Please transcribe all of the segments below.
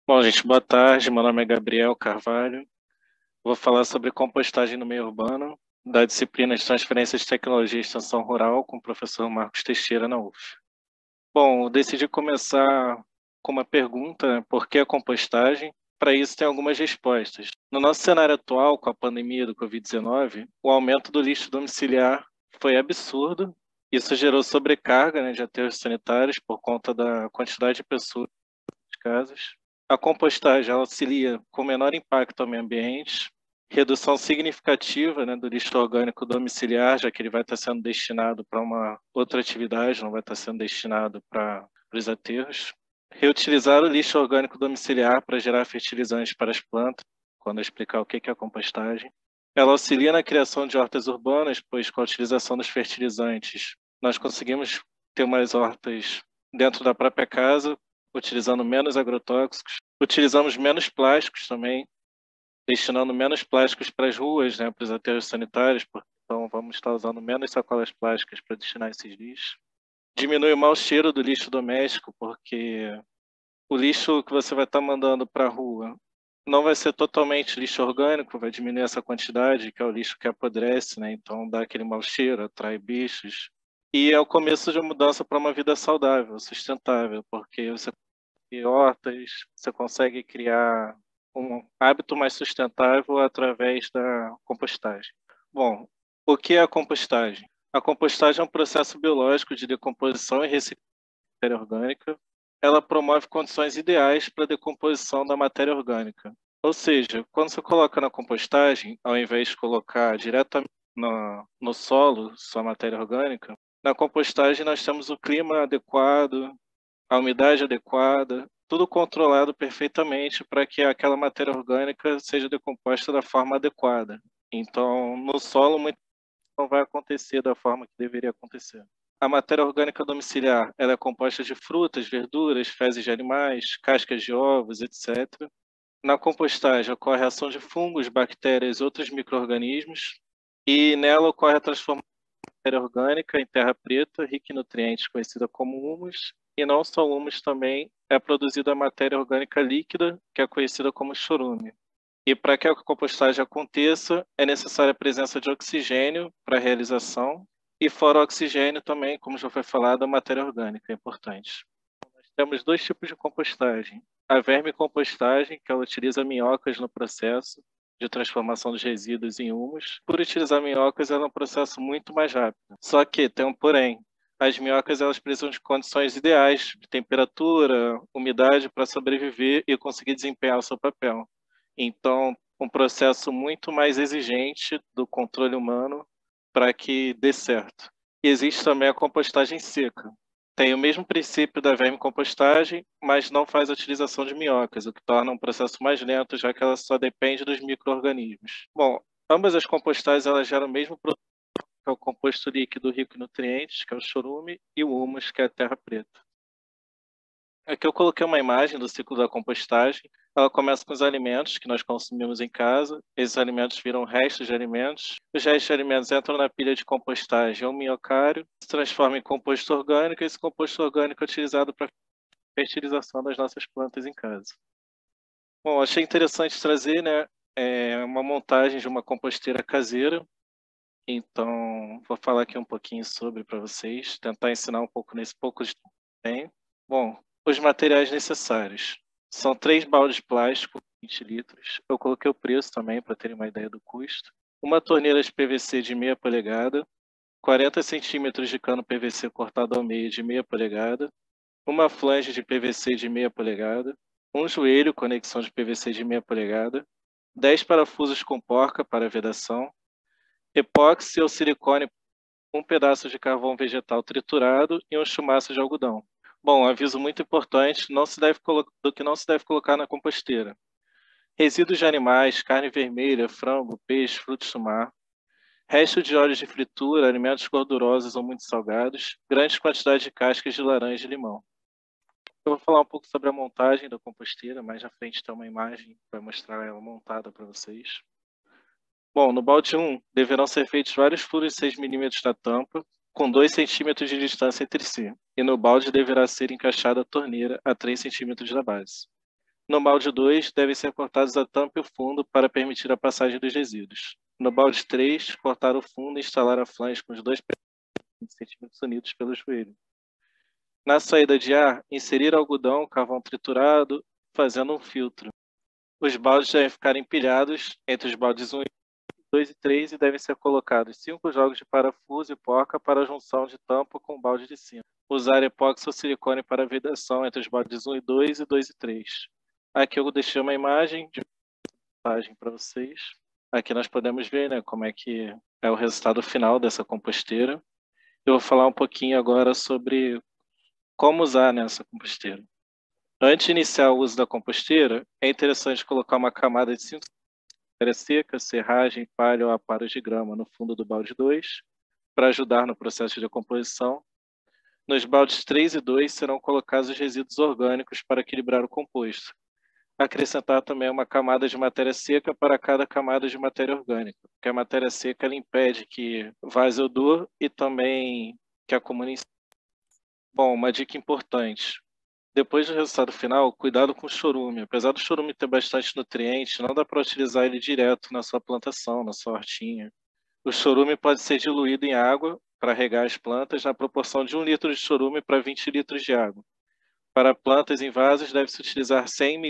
Bom, gente, boa tarde. Meu nome é Gabriel Carvalho. Vou falar sobre compostagem no meio urbano, da disciplina de Transferência de Tecnologia e Extensão Rural, com o professor Marcos Teixeira, na UF. Bom, eu decidi começar com uma pergunta, né? Por que a compostagem? Para isso, tem algumas respostas. No nosso cenário atual, com a pandemia do Covid-19, o aumento do lixo domiciliar foi absurdo. Isso gerou sobrecarga, né, de aterros sanitários por conta da quantidade de pessoas casas. A compostagem ela auxilia com menor impacto ao meio ambiente, redução significativa, né, do lixo orgânico domiciliar, já que ele vai estar sendo destinado para uma outra atividade, não vai estar sendo destinado para os aterros. Reutilizar o lixo orgânico domiciliar para gerar fertilizantes para as plantas, quando eu explicar o que é a compostagem. Ela auxilia na criação de hortas urbanas, pois com a utilização dos fertilizantes, nós conseguimos ter umas hortas dentro da própria casa, utilizando menos agrotóxicos. Utilizamos menos plásticos também, destinando menos plásticos para as ruas, né, para os aterros sanitários, então vamos estar usando menos sacolas plásticas para destinar esses lixos. Diminui o mau cheiro do lixo doméstico, porque o lixo que você vai estar mandando para a rua não vai ser totalmente lixo orgânico, vai diminuir essa quantidade, que é o lixo que apodrece, né? Então dá aquele mau cheiro, atrai bichos. E é o começo de uma mudança para uma vida saudável, sustentável, porque você e hortas, você consegue criar um hábito mais sustentável através da compostagem. Bom, o que é a compostagem? A compostagem é um processo biológico de decomposição e reciclagem da matéria orgânica. Ela promove condições ideais para a decomposição da matéria orgânica. Ou seja, quando você coloca na compostagem, ao invés de colocar diretamente no solo sua matéria orgânica, na compostagem nós temos o clima adequado, a umidade adequada, tudo controlado perfeitamente para que aquela matéria orgânica seja decomposta da forma adequada. Então, no solo, muito não vai acontecer da forma que deveria acontecer. A matéria orgânica domiciliar ela é composta de frutas, verduras, fezes de animais, cascas de ovos, etc. Na compostagem ocorre a ação de fungos, bactérias e outros micro-organismos, e nela ocorre a transformação matéria orgânica em terra preta, rica em nutrientes, conhecida como humus, e não só humus também é produzida a matéria orgânica líquida, que é conhecida como chorume. E para que a compostagem aconteça, é necessária a presença de oxigênio para a realização, e fora o oxigênio também, como já foi falado, a matéria orgânica é importante. Nós temos dois tipos de compostagem. A vermicompostagem, que ela utiliza minhocas no processo, de transformação dos resíduos em humus. Por utilizar minhocas, ela é um processo muito mais rápido. Só que tem um porém. As minhocas elas precisam de condições ideais de temperatura, umidade para sobreviver e conseguir desempenhar o seu papel. Então, um processo muito mais exigente do controle humano para que dê certo. E existe também a compostagem seca. Tem o mesmo princípio da vermicompostagem, mas não faz a utilização de minhocas, o que torna um processo mais lento, já que ela só depende dos micro-organismos. Bom, ambas as compostagens elas geram o mesmo produto, que é o composto líquido rico em nutrientes, que é o chorume, e o humus, que é a terra preta. Aqui eu coloquei uma imagem do ciclo da compostagem. Ela começa com os alimentos que nós consumimos em casa. Esses alimentos viram restos de alimentos. Os restos de alimentos entram na pilha de compostagem, ou minhocário, se transforma em composto orgânico, e esse composto orgânico é utilizado para fertilização das nossas plantas em casa. Bom, achei interessante trazer, né, uma montagem de uma composteira caseira. Então, vou falar aqui um pouquinho sobre para vocês, tentar ensinar um pouco nesse pouco de tempo. Bom, os materiais necessários. São 3 baldes de plástico, 20 litros. Eu coloquei o preço também para terem uma ideia do custo. Uma torneira de PVC de meia polegada, 40 centímetros de cano PVC cortado ao meio de meia polegada, uma flange de PVC de meia polegada, um joelho conexão de PVC de meia polegada, 10 parafusos com porca para vedação, epóxi ou silicone, um pedaço de carvão vegetal triturado e um chumaço de algodão. Bom, aviso muito importante, do que não se deve colocar na composteira. Resíduos de animais, carne vermelha, frango, peixe, frutos do mar, resto de óleos de fritura, alimentos gordurosos ou muito salgados, grande quantidade de cascas de laranja e limão. Eu vou falar um pouco sobre a montagem da composteira, mais à frente tem uma imagem para mostrar ela montada para vocês. Bom, no balde 1, deverão ser feitos vários furos de 6 milímetros na tampa, com 2 centímetros de distância entre si, e no balde deverá ser encaixada a torneira a 3 centímetros da base. No balde 2, devem ser cortados a tampa e o fundo para permitir a passagem dos resíduos. No balde 3, cortar o fundo e instalar a flange com os dois centímetros unidos pelo joelho. Na saída de ar, inserir algodão, carvão triturado, fazendo um filtro. Os baldes devem ficar empilhados entre os baldes 1, 2 e 3 e devem ser colocados 5 jogos de parafuso e porca para a junção de tampa com o balde de cima. Usar epóxi ou silicone para vedação entre os baldes 1 e 2 e 2 e 3. Aqui eu deixei uma imagem de montagem para vocês. Aqui nós podemos ver, né, como é que é o resultado final dessa composteira. Eu vou falar um pouquinho agora sobre como usar nessa composteira. Antes de iniciar o uso da composteira, é interessante colocar uma camada de 5 matéria seca, serragem, palha ou aparos de grama no fundo do balde 2, para ajudar no processo de decomposição. Nos baldes 3 e 2 serão colocados os resíduos orgânicos para equilibrar o composto. Acrescentar também uma camada de matéria seca para cada camada de matéria orgânica, porque a matéria seca ela impede que vaze odor e também que acumule. Bom, uma dica importante. Depois do resultado final, cuidado com o chorume. Apesar do chorume ter bastante nutrientes, não dá para utilizar ele direto na sua plantação, na sua hortinha. O chorume pode ser diluído em água para regar as plantas na proporção de 1 litro de chorume para 20 litros de água. Para plantas em vasos, deve-se utilizar 100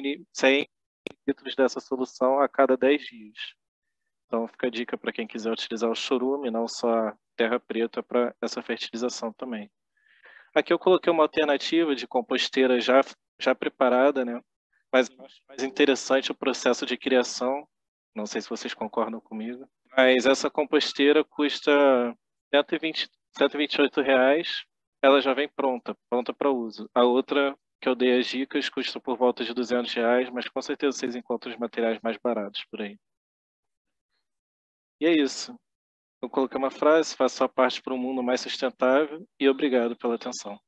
litros dessa solução a cada 10 dias. Então fica a dica para quem quiser utilizar o chorume, não só a terra preta, para essa fertilização também. Aqui eu coloquei uma alternativa de composteira já preparada, né? Mas eu acho mais interessante o processo de criação. Não sei se vocês concordam comigo. Mas essa composteira custa 120, R$ 128. Ela já vem pronta para uso. A outra que eu dei as dicas custa por volta de R$ 200, mas com certeza vocês encontram os materiais mais baratos por aí. E é isso. Eu coloquei uma frase: faça sua parte para um mundo mais sustentável e obrigado pela atenção.